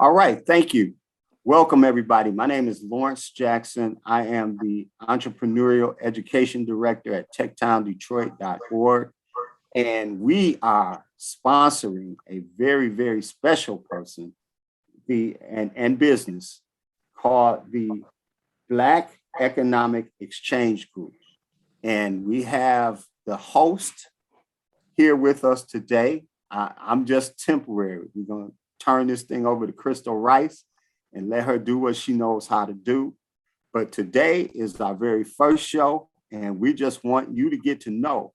All right, thank you. Welcome, everybody. My name is Lawrence Jackson. I am the Entrepreneurial Education Director at TechTownDetroit.org, and we are sponsoring a very, very special person and business called the Black Economic Exchange Group. And we have the host here with us today. I'm just temporary. We're going to turn this thing over to Crystal Rice and let her do what she knows how to do. But today is our very first show, and we just want you to get to know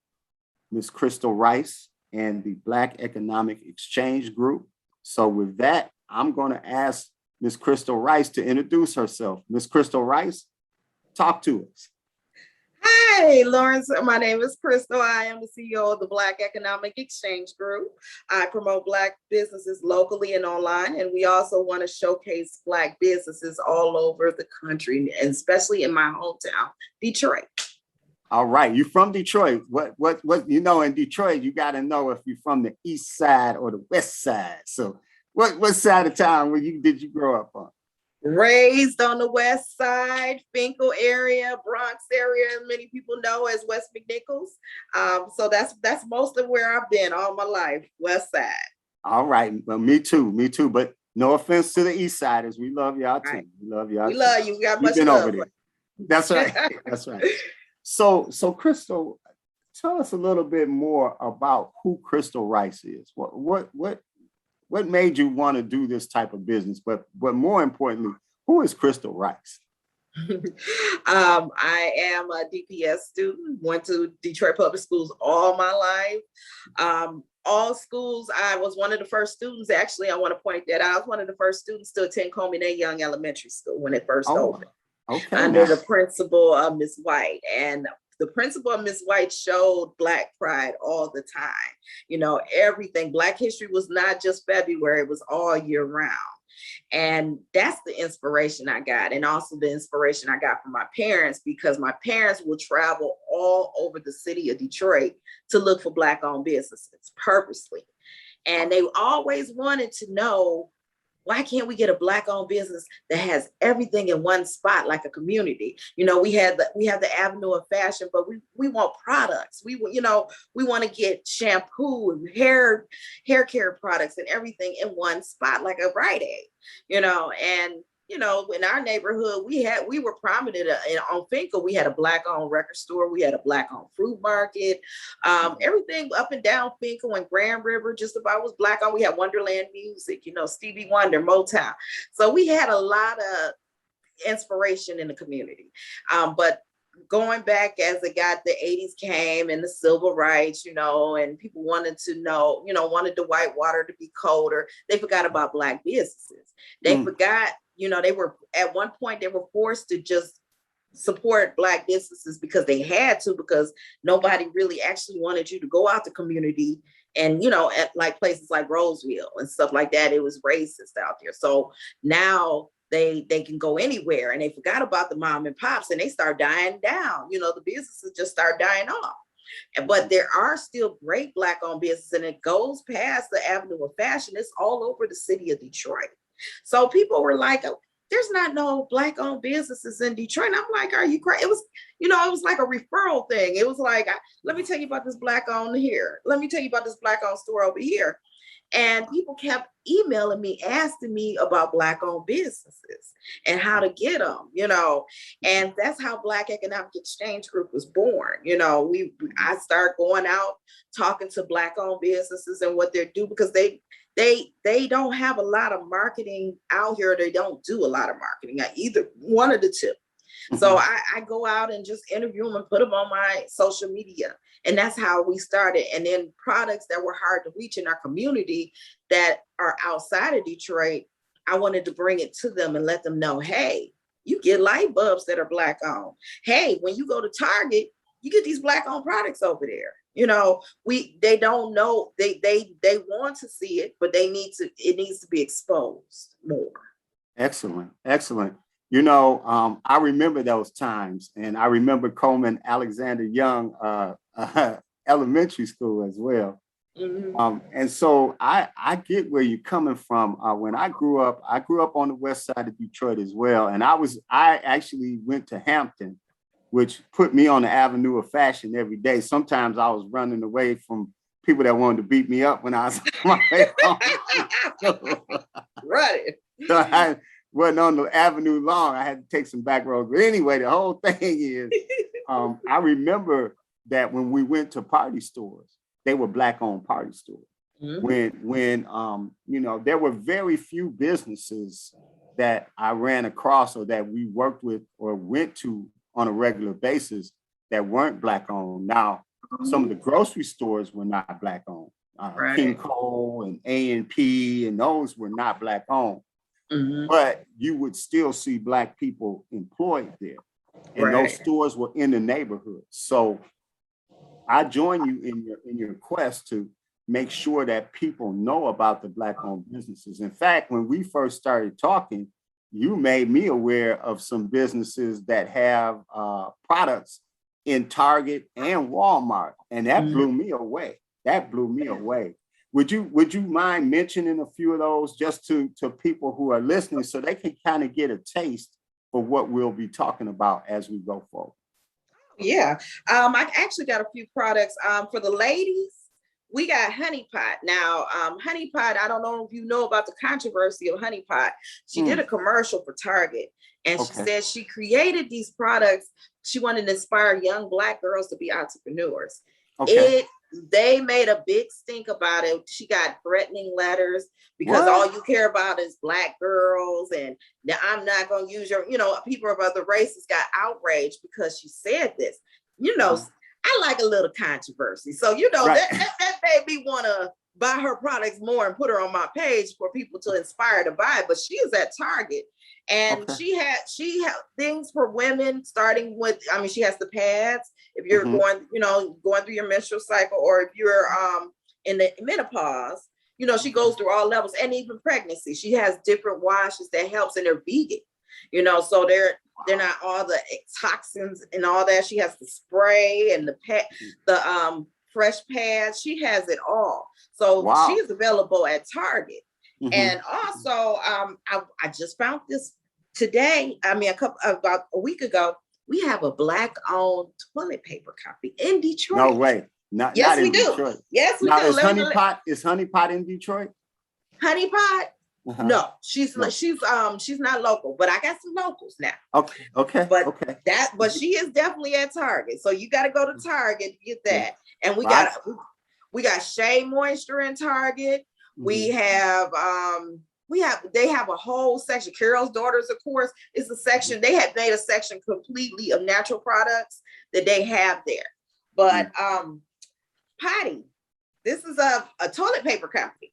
Ms. Crystal Rice and the Black Economic Exchange Group. So with that, I'm going to ask Ms. Crystal Rice to introduce herself. Ms. Crystal Rice, talk to us. Hi, Lawrence. My name is Crystal. I am the CEO of the Black Economic Exchange Group. I promote Black businesses locally and online, and we also want to showcase Black businesses all over the country, and especially in my hometown, Detroit. All right, you're from Detroit. What you know in Detroit, you got to know if you're from the east side or the west side. So what side of town did you grow up on? Raised on the west side, Finkel area, Bronx area, many people know as West McNichols. So that's most of where I've been all my life, west side. All right, well, me too. But no offense to the east siders, we love y'all too. Right. We love y'all. We love you. We got much been love. Over there. That's right. That's right. So Crystal, tell us a little bit more about who Crystal Rice is. What made you want to do this type of business? But more importantly, who is Crystal Rice? I am a DPS student, went to Detroit Public Schools all my life. All schools, I was one of the first students, actually, I want to point that out. I was one of the first students to attend Coleman A. Young Elementary School when it first opened. Okay. Under the principal, Ms. White. And the principal, Ms. White, showed Black pride all the time. You know, everything. Black history was not just February, it was all year round. And that's the inspiration I got. And also the inspiration I got from my parents, because my parents will travel all over the city of Detroit to look for Black-owned businesses purposely. And they always wanted to know, why can't we get a Black-owned business that has everything in one spot, like a community? You know, we have the avenue of fashion, but we want products. We want to get shampoo and hair care products and everything in one spot, like a Rite Aid. And in our neighborhood, we were prominent on Finkel. We had a Black-owned record store. We had a Black-owned fruit market. Everything up and down Finkel and Grand River just about was Black-owned. We had Wonderland Music, Stevie Wonder, Motown. So we had a lot of inspiration in the community. But going back as the 80s came and the civil rights, and people wanted to know, wanted the white water to be colder. They forgot about Black businesses. They forgot, they were at one point, they were forced to just support Black businesses because they had to, because nobody really actually wanted you to go out the community. And, at like places like Roseville and stuff like that, it was racist out there. So now they can go anywhere, and they forgot about the mom and pops, and they start dying down. The businesses just start dying off. But there are still great Black-owned businesses, and it goes past the avenue of fashion. It's all over the city of Detroit. So people were like, oh, there's not no Black-owned businesses in Detroit. And I'm like, are you crazy? It was, it was like a referral thing. It was like, let me tell you about this Black-owned here. Let me tell you about this Black-owned store over here. And people kept emailing me, asking me about Black-owned businesses and how to get them, and that's how Black Economic Exchange Group was born. I started going out, talking to Black-owned businesses and what they do, because they don't have a lot of marketing out here. They don't do a lot of marketing, either one of the two. So I go out and just interview them and put them on my social media. And that's how we started. And then products that were hard to reach in our community that are outside of Detroit, I wanted to bring it to them and let them know, hey, you get light bulbs that are Black-owned. Hey, when you go to Target, you get these Black-owned products over there. They don't know, they want to see it, but it needs to be exposed more. Excellent. I remember those times, and I remember Coleman Alexander Young Elementary School as well. And so I get where you're coming from. When I grew up on the west side of Detroit as well. And I actually went to Hampton, which put me on the avenue of fashion every day. Sometimes I was running away from people that wanted to beat me up when I was on my way home. Right. So I wasn't on the avenue long. I had to take some back roads. But anyway, the whole thing is, I remember that when we went to party stores, they were Black-owned party stores. When you know, there were very few businesses that I ran across or that we worked with or went to on a regular basis that weren't Black-owned. Now, some of the grocery stores were not Black-owned. Right. King Cole and A&P, and those were not Black-owned. But you would still see Black people employed there. And those stores were in the neighborhood. So I join you in your quest to make sure that people know about the Black-owned businesses. In fact, when we first started talking, you made me aware of some businesses that have products in Target and Walmart, and that blew me away. That blew me away. Would you mind mentioning a few of those just to people who are listening so they can kind of get a taste for what we'll be talking about as we go forward? Yeah, I actually got a few products for the ladies. We got Honey Pot. Now, Honey Pot, I don't know if you know about the controversy of Honey Pot. She did a commercial for Target, and she said she created these products. She wanted to inspire young Black girls to be entrepreneurs. They made a big stink about it. She got threatening letters because all you care about is Black girls, and I'm not going to use your, you know, people of other races got outraged because she said this. You know, I like a little controversy. So, you know, that made me want to buy her products more and put her on my page for people to inspire to buy. But she is at Target, and she had things for women, starting with, I mean, she has the pads if you're going, you know, going through your menstrual cycle, or if you're in the menopause. You know, she goes through all levels, and even pregnancy. She has different washes that helps, and they're vegan. You know, so they're not all the toxins and all that. She has the spray and the fresh pads. She has it all. So she is available at Target. And also, I just found this today. I mean, about a week ago, we have a Black-owned toilet paper company in Detroit. No way. Yes, not we in do. Detroit. Yes, we now, do. Is Honey Pot in Detroit? Honey Pot? No, she's not local, but I got some locals now. Okay. But she is definitely at Target. So you got to go to Target to get that. And we got Shea Moisture in Target. We have they have a whole section. Carol's Daughters, of course, is a section. They had made a section completely of natural products that they have there. But Potty, this is a toilet paper company.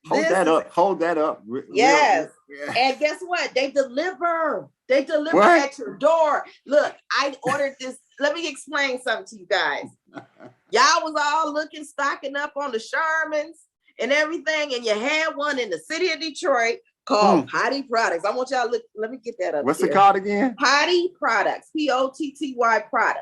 Hold that up. Yes. And guess what? They deliver at your door. Look, I ordered this. Let me explain something to you guys. Y'all was all stocking up on the Charmins and everything, and you had one in the city of Detroit called Potty Products. I want y'all to look. Let me get that up. What's it called again? Potty Products. Potty Products.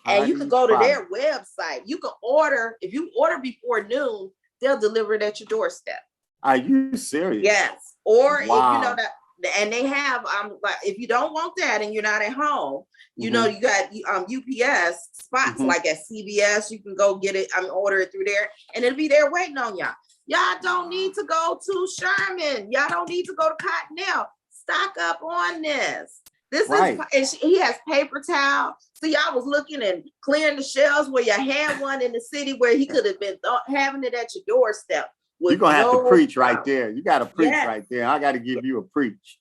And you can go to their website. You can order. If you order before noon, they'll deliver it at your doorstep. Are you serious? Yes. Or if you know that, and they have like, if you don't want that and you're not at home, you know, you got UPS spots like at CVS. You can go get it. Order it through there, and it'll be there waiting on y'all. Y'all don't need to go to Sherman. Y'all don't need to go to Cottonelle. Stock up on this. This is, he has paper towel. See, I was looking and clearing the shelves where you had one in the city where he could have been having it at your doorstep. You're going to have to preach right there. You got to preach right there. I got to give you a preach.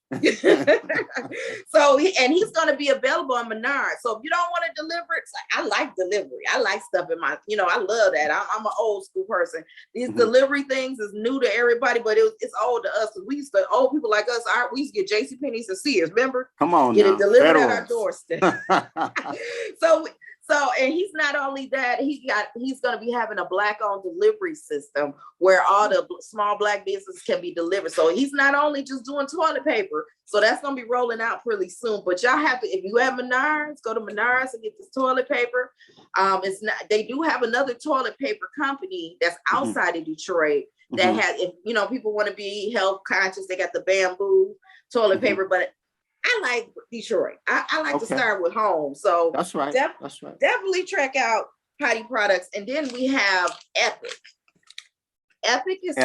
So, he's going to be available on Menard. So if you don't want to deliver it, I like delivery. I like stuff in my, you know, I love that. I'm an old school person. These delivery things is new to everybody, but it's old to us. We used to, old people like us, we used to get JCPenney's and Sears, remember? Come on, get it delivered at our doorstep. So, and he's not only that, he's going to be having a Black-owned delivery system where all the small Black businesses can be delivered. So he's not only just doing toilet paper. So that's going to be rolling out pretty soon. But y'all have to, if you have Menards, go to Menards and get this toilet paper. It's not. They do have another toilet paper company that's outside of Detroit that has, if you know, people want to be health conscious. They got the bamboo toilet paper, but I like Detroit. I like to start with home. So that's right. That's right. Definitely check out Potty Products. And then we have Epic. Epic is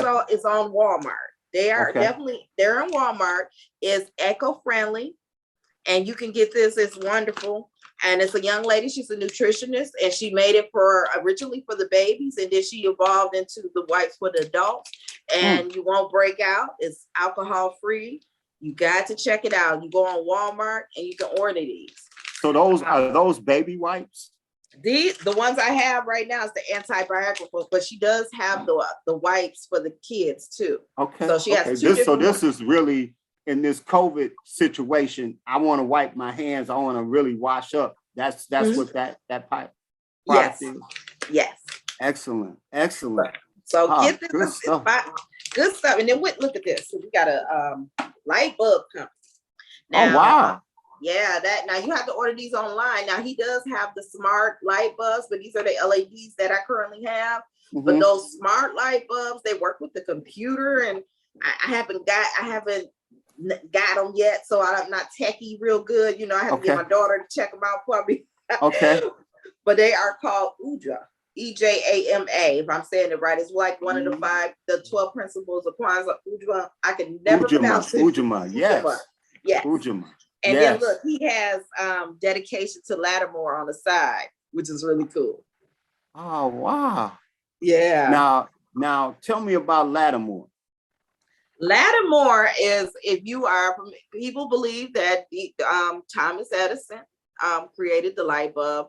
on Walmart. They are they're on Walmart. It's eco-friendly. And you can get this. It's wonderful. And it's a young lady. She's a nutritionist. And she made it originally for the babies. And then she evolved into the wipes for the adults. And you won't break out. It's alcohol free. You got to check it out. You go on Walmart and you can order these. So those are those baby wipes? The ones I have right now is the antibiotic, but she does have the wipes for the kids too. Okay. So she has two. So this is really in this COVID situation. I want to wipe my hands. I want to really wash up. That's what that pipe. Yes. Is. Yes. Excellent. So get this. Good stuff. And then look at this. So we got a light bulb company. Now, oh wow. Yeah, now you have to order these online. Now he does have the smart light bulbs, but these are the LEDs that I currently have. But those smart light bulbs, they work with the computer, and I haven't got them yet, so I'm not techie real good. You know, I have to get my daughter to check them out for me. Okay. But they are called Ujama. EJAMA, if I'm saying it right. It's like one of the 12 principles of Kwanzaa. Ujama. I can never pronounce it. Ujama, yes. Yes. Ujama. And then look, he has dedication to Lattimore on the side, which is really cool. Oh wow. Yeah. Now tell me about Lattimore. Lattimore is, if you are from, people believe that Thomas Edison created the light bulb.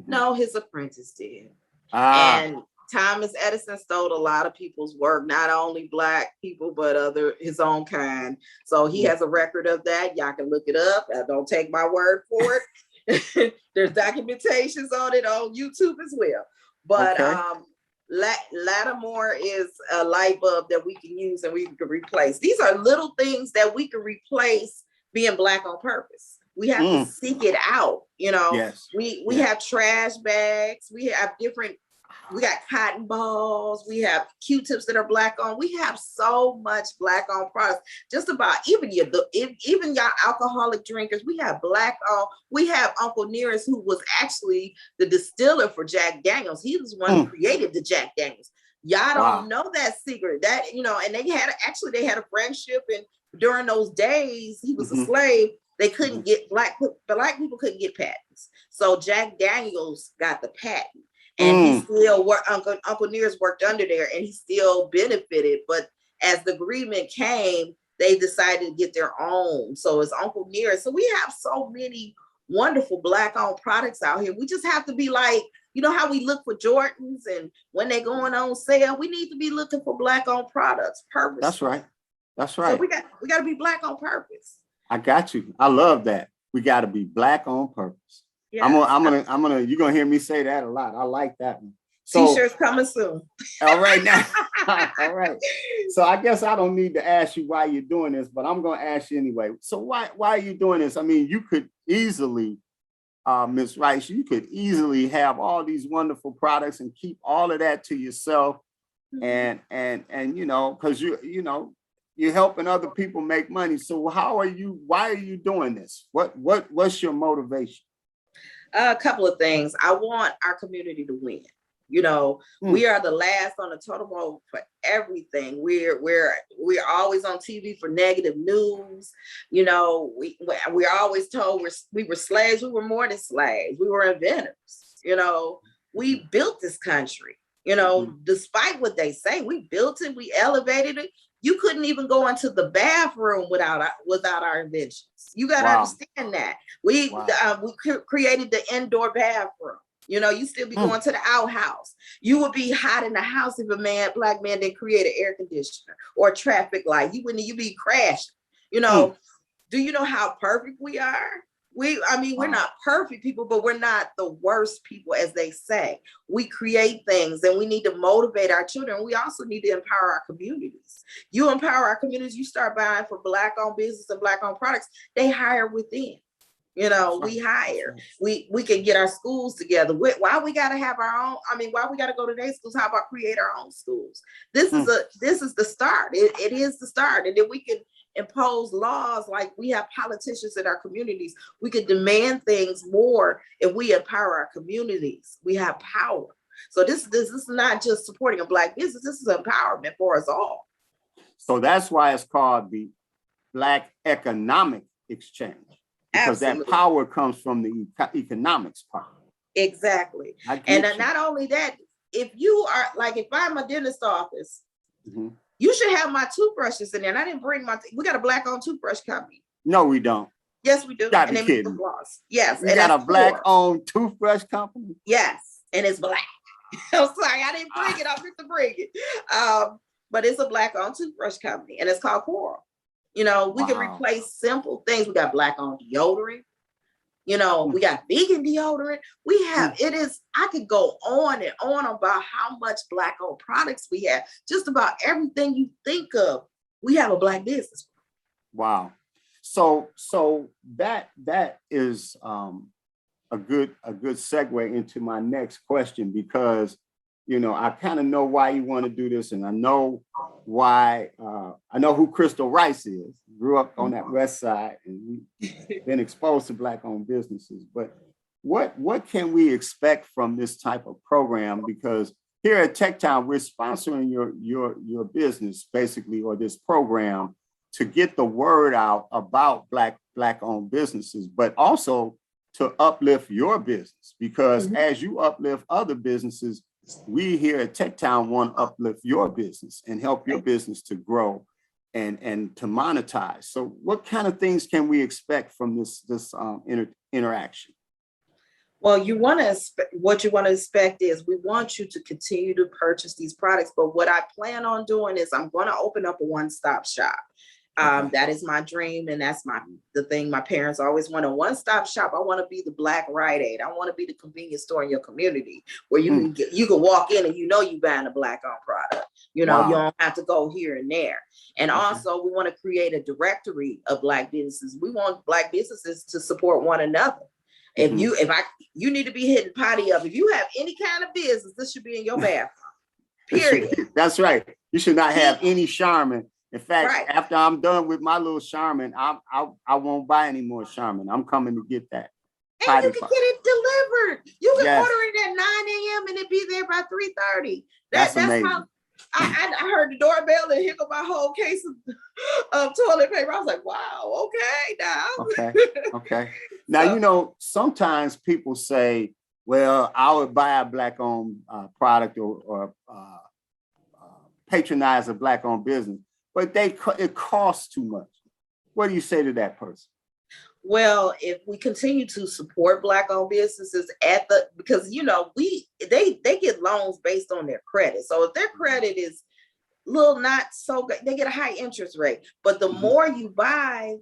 No, his apprentice did. And Thomas Edison stole a lot of people's work, not only Black people, but his own kind. So he has a record of that. Y'all can look it up. Don't take my word for it. There's documentations on it on YouTube as well. But Lattimore is a light bulb that we can use and we can replace. These are little things that we can replace being Black on purpose. We have to seek it out. You know, we have trash bags. We have we got cotton balls. We have Q-tips that are Black on. We have so much Black on products. Just about even y'all alcoholic drinkers. We have Black on. We have Uncle Nearest, who was actually the distiller for Jack Daniels. He was the one who created the Jack Daniels. Y'all don't know that secret. That, you know, and they had a friendship, and during those days, he was a slave. They couldn't get Black people couldn't get patents. So Jack Daniels got the patent, and he still worked. Uncle Nearest worked under there, and he still benefited. But as the agreement came, they decided to get their own. So it's Uncle Nearest. So we have so many wonderful Black-owned products out here. We just have to be like, you know how we look for Jordans, and when they're going on sale, we need to be looking for Black-owned products. Purpose. That's right. So we got to be Black on purpose. I got you. I love that. We got to be Black on purpose. Yes. You're gonna hear me say that a lot. I like that one. So, T-shirts coming soon. All right now. All right. So I guess I don't need to ask you why you're doing this, but I'm gonna ask you anyway. So why are you doing this? I mean, you could easily, Ms. Rice, you could easily have all these wonderful products and keep all of that to yourself, and you know, because you're helping other people make money. So why are you doing this? What's your motivation? A couple of things. I want our community to win. You know, we are the last on the totem pole for everything. We're always on TV for negative news. You know, we're always told we were slaves. We were more than slaves. We were inventors. You know, we built this country. You know, despite what they say, we built it. We elevated it. You couldn't even go into the bathroom without our inventions. You got to understand that. We created the indoor bathroom. You know, you still be going to the outhouse. You would be hot in the house if a Black man didn't create an air conditioner or a traffic light. You'd be crashing. You know, do you know how perfect we are? I mean, we're not perfect people, but we're not the worst people, as they say. We create things and we need to motivate our children. We also need to empower our communities. You empower our communities, you start buying for Black-owned business and Black-owned products, they hire within. You know, we hire, we can get our schools together. Why we got to have our own? I mean, why we got to go to their schools? How about create our own schools? This is the start. It is the start. And then we can impose laws, like we have politicians in our communities. We could demand things more if we empower our communities. We have power. So this is not just supporting a Black business. This is empowerment for us all. So that's why it's called the Black Economic Exchange. Because Absolutely. That power comes from the economics part. Exactly. And not only that, if you are like, if I'm a dentist office, you should have my toothbrushes in there. And I didn't bring we got a Black-owned toothbrush company. No, we don't. Yes, we do. You gotta be kidding. Yes. We got a Black-owned toothbrush company? Yes. And it's Black. I'm sorry, I didn't bring it. I meant to bring it. But it's a Black-owned toothbrush company and it's called Coral. You know, we can replace simple things. We got Black-owned deodorant. You know, we got vegan deodorant. We have, I could go on and on about how much Black-owned products we have. Just about everything you think of, we have a Black business. Wow. So that is a good segue into my next question, because you know, I kind of know why you want to do this, and I know why. I know who Crystal Rice is. Grew up on that West Side, and we've been exposed to Black-owned businesses. But what can we expect from this type of program? Because here at TechTown, we're sponsoring your business, basically, or this program, to get the word out about Black-owned businesses, but also to uplift your business. Because as you uplift other businesses, we here at TechTown want to uplift your business and help your business to grow and to monetize. So what kind of things can we expect from this interaction? Well, what you want to expect is we want you to continue to purchase these products. But what I plan on doing is I'm going to open up a one-stop shop. That is my dream, and that's the thing my parents always want, a one-stop shop. I want to be the Black Rite Aid. I want to be the convenience store in your community where you can walk in and you know you're buying a Black-owned product. You know, you don't have to go here and there. And also, we want to create a directory of Black businesses. We want Black businesses to support one another. If you need to be hitting potty up. If you have any kind of business, this should be in your bathroom. Period. That's right. You should not have any Charmin. In fact, after I'm done with my little Charmin, I won't buy any more Charmin. I'm coming to get that. And you can get it delivered. You can order it at 9 a.m. and it be there by 3:30. That's amazing. How I heard the doorbell and here go my whole case of toilet paper. I was like, wow, okay now. Okay. Now, you know, sometimes people say, well, I would buy a Black-owned product or patronize a Black-owned business, but it costs too much. What do you say to that person? Well, if we continue to support Black-owned businesses because you know they get loans based on their credit. So if their credit is not so good, they get a high interest rate. But the more you buy,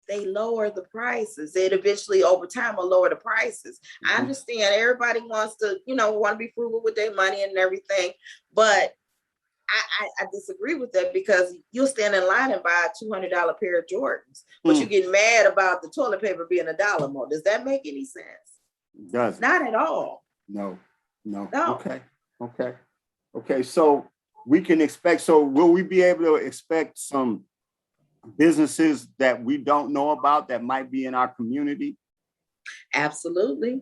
they lower the prices. It eventually over time will lower the prices. I understand everybody wants to be frugal with their money and everything, but I disagree with that, because you'll stand in line and buy a $200 pair of Jordans, but you get mad about the toilet paper being $1 more. Does that make any sense? It doesn't. Not at all. No. Okay. So we can expect. So will we be able to expect some businesses that we don't know about that might be in our community? Absolutely.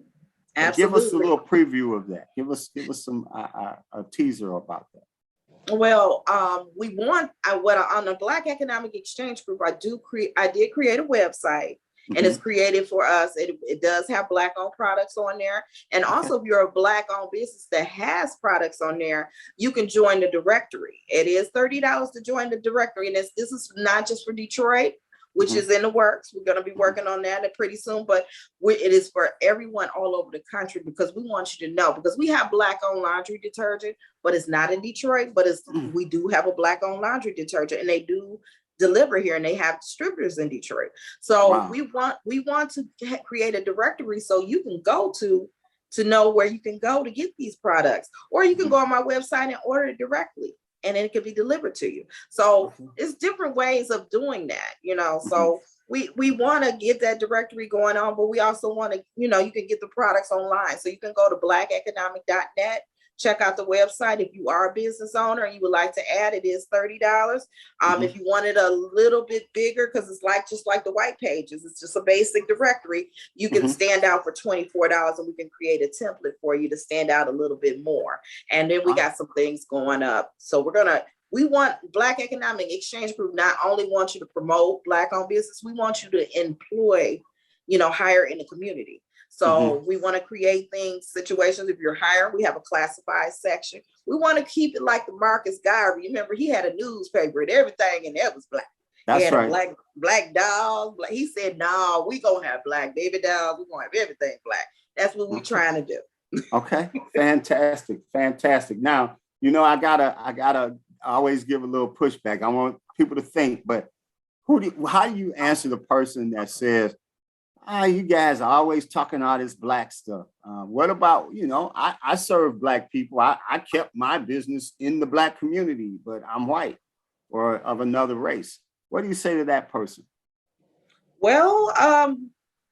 Give us a little preview of that. Give us some a teaser about that. Well, we want on the Black Economic Exchange Group, I did create a website, and it's created for us. It does have Black-owned products on there. And also, if you're a Black-owned business that has products on there, you can join the directory. It is $30 to join the directory. And this is not just for Detroit, which is in the works. We're going to be working on that pretty soon, but it is for everyone all over the country, because we want you to know, because we have Black-owned laundry detergent, but it's not in Detroit, but we do have a Black-owned laundry detergent, and they do deliver here, and they have distributors in Detroit. So Wow. we want to create a directory so you can go to know where you can go to get these products, or you can go on my website and order it directly, and then it can be delivered to you. So it's different ways of doing that, you know. So we want to get that directory going on, but we also want to, you know, you can get the products online. So you can go to blackeconomic.net, check out the website. If you are a business owner and you would like to add, it is $30. If you want it a little bit bigger, because it's like just like the white pages, it's just a basic directory, you can stand out for $24, and we can create a template for you to stand out a little bit more. And then we got some things going up. So we want Black Economic Exchange Group not only want you to promote Black-owned business, we want you to employ, you know, hire in the community. So we want to create situations. If you're hiring, we have a classified section. We want to keep it like the Marcus Garvey. Remember, he had a newspaper and everything, and that was Black. That's right. Black dolls. He said, "No, we gonna have Black baby dolls. We gonna have everything Black." That's what we're trying to do. Okay, fantastic. Now, you know, I gotta always give a little pushback. I want people to think, but how do you answer the person that says, you guys are always talking all this Black stuff? What about, you know, I serve Black people. I kept my business in the Black community, but I'm white or of another race. What do you say to that person? Well,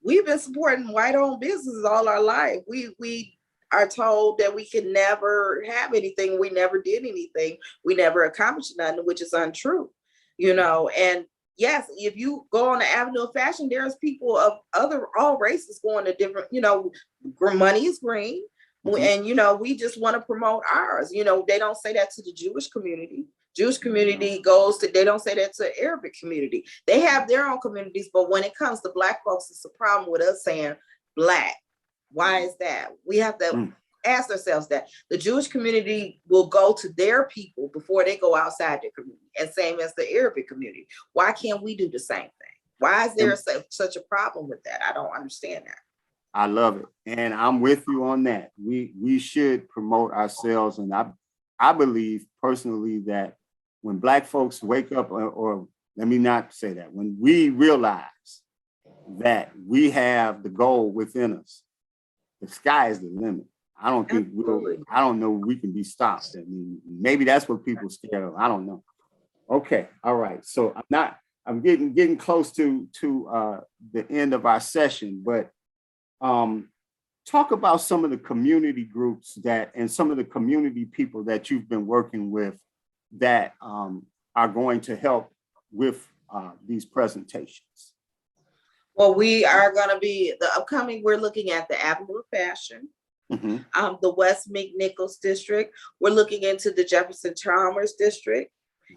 we've been supporting white-owned businesses all our life. We are told that we could never have anything. We never did anything. We never accomplished nothing, which is untrue, you know. And yes, if you go on the Avenue of Fashion, there's people of all races going to different, you know, money is green. And, you know, we just want to promote ours. You know, they don't say that to the Jewish community. Jewish community they don't say that to the Arabic community. They have their own communities, but when it comes to Black folks, it's a problem with us saying Black. Why is that? We have to ask ourselves that. The Jewish community will go to their people before they go outside their community, and same as the Arabic community. Why can't we do the same thing? Why is there such a problem with that? I don't understand that. I love it. And I'm with you on that. We should promote ourselves. And I believe personally that when Black folks wake up, or let me not say that, when we realize that we have the goal within us, the sky is the limit. I don't think I don't know we can be stopped. I mean, maybe that's what people are scared of. I don't know. Okay, all right. So I'm getting close to the end of our session, but talk about some of the community groups and some of the community people that you've been working with that are going to help with these presentations. Well, we are going to be we're looking at the Avenue of Fashion, the West McNichols district. We're looking into the Jefferson Chalmers district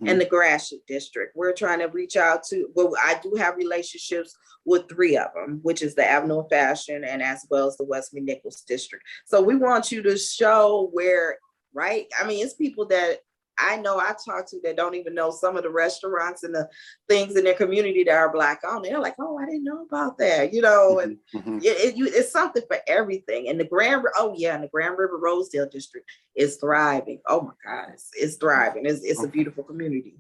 and the Gratiot district. We're trying to reach out to, I do have relationships with 3 of them, which is the Avenue of Fashion and as well as the West McNichols district. So we want you to show where, right? I mean, it's people that I know I talk to that don't even know some of the restaurants and the things in their community that are Black owned. They're like, oh, I didn't know about that, you know, and it's something for everything. And the Grand River Rosedale district is thriving. Oh my God, it's thriving. It's a beautiful community.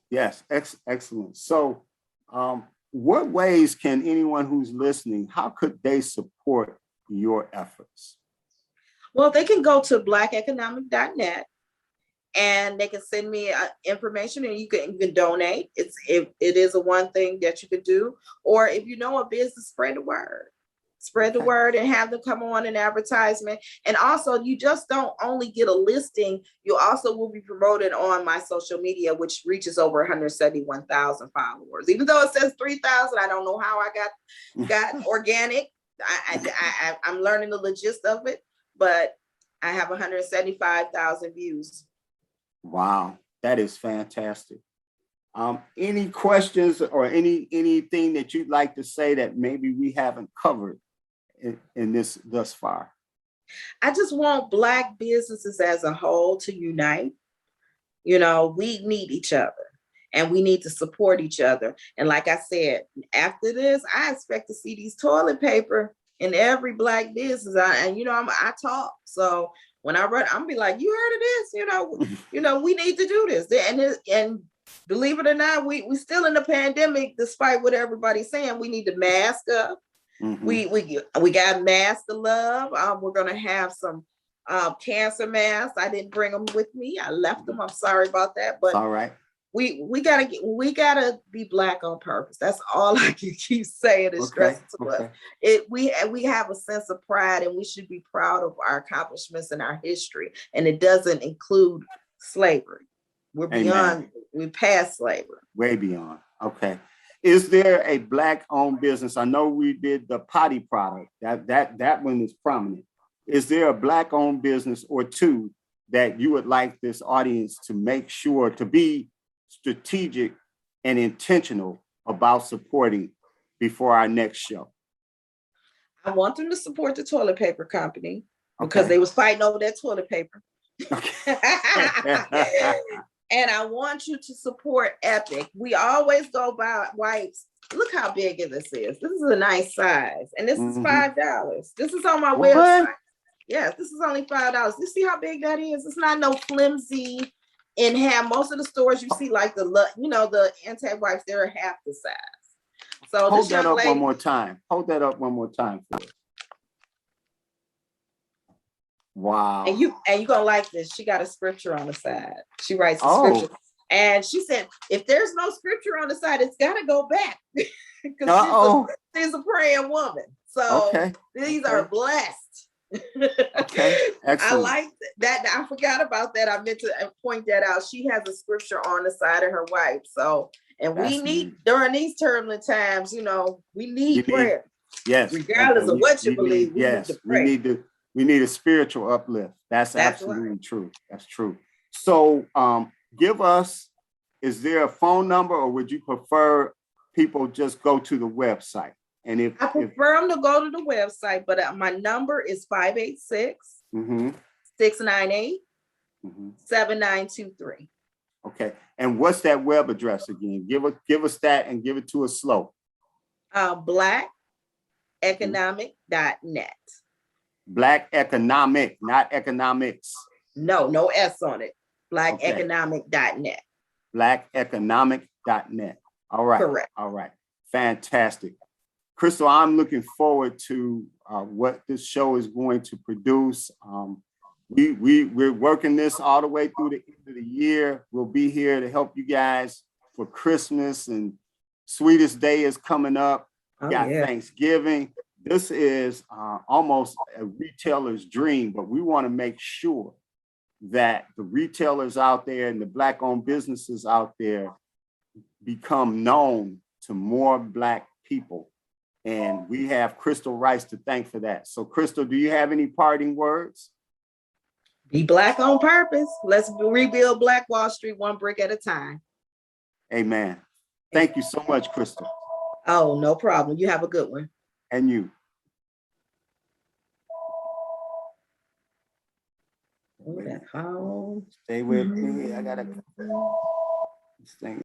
Yes, excellent. So what ways can anyone who's listening, how could they support your efforts? Well, they can go to blackeconomic.net. And they can send me information, and you can donate. It is a one thing that you could do. Or if you know a business, spread the word. Spread the word and have them come on an advertisement. And also, you just don't only get a listing, you also will be promoted on my social media, which reaches over 171,000 followers. Even though it says 3,000, I don't know how I got organic. I'm learning the logistics of it, but I have 175,000 views. Wow, that is fantastic. Any questions or anything that you'd like to say that maybe we haven't covered in this thus far? I just want Black businesses as a whole to unite. You know, we need each other and we need to support each other. And like I said, after this, I expect to see these toilet paper in every Black business. I talk. So when I run, I'm be like, you heard of this? You know, we need to do this. And believe it or not, we still in the pandemic, despite what everybody's saying. We need to mask up. Mhm. We got masks to love. We're gonna have some cancer masks. I didn't bring them with me. I left them. I'm sorry about that, It's but all right. we gotta be Black on purpose. That's all I can keep saying and Okay. stressing to us. Okay. We have a sense of pride, and we should be proud of our accomplishments and our history. And it doesn't include slavery. We're Amen. beyond, we past slavery. Way beyond. Okay. Is there a Black-owned business? I know we did the potty product. That one is prominent. Is there a Black-owned business or two that you would like this audience to make sure to be strategic and intentional about supporting before our next show? I want them to support the toilet paper company because Okay. they was fighting over that toilet paper. Okay. And I want you to support Epic. We always go by wipes. Look how big this is. This is a nice size. And this is $5. This is on my website. Yes, this is only $5. You see how big that is? It's not no flimsy and have most of the stores you see like the anti-wipes, they're half the size. So hold that up one more time. Hold that up one more time for us. Wow. And you gonna like this. She got a scripture on the side. She writes a scripture. And she said, if there's no scripture on the side, it's gotta go back. Because she's a praying woman. So these are blessed. Okay. Excellent. I like that. I forgot about that. I meant to point that out. She has a scripture on the side of her wife. So, and we need during these turbulent times, we need prayer. Yes. Regardless of what you believe, we need to pray. We need a spiritual uplift. That's absolutely true. That's true. So give us, is there a phone number or would you prefer people just go to the website? And if I prefer them to go to the website, but my number is 586-698-7923. Okay. And what's that web address again? Give us that and give it to us slow. blackeconomic.net. Black economic, not economics. No S on it. blackeconomic.net. blackeconomic.net. All right. Correct. All right. Fantastic. Crystal, I'm looking forward to what this show is going to produce. We're working this all the way through the end of the year. We'll be here to help you guys for Christmas, and Sweetest Day is coming up. Got Thanksgiving. This is almost a retailer's dream, but we want to make sure that the retailers out there and the Black-owned businesses out there become known to more Black people. And we have Crystal Rice to thank for that. So Crystal, do you have any parting words? Be Black on purpose. Let's rebuild Black Wall Street one brick at a time. Amen. Thank you so much, Crystal. Oh, no problem. You have a good one. And you. Stay with me. I gotta. This thing.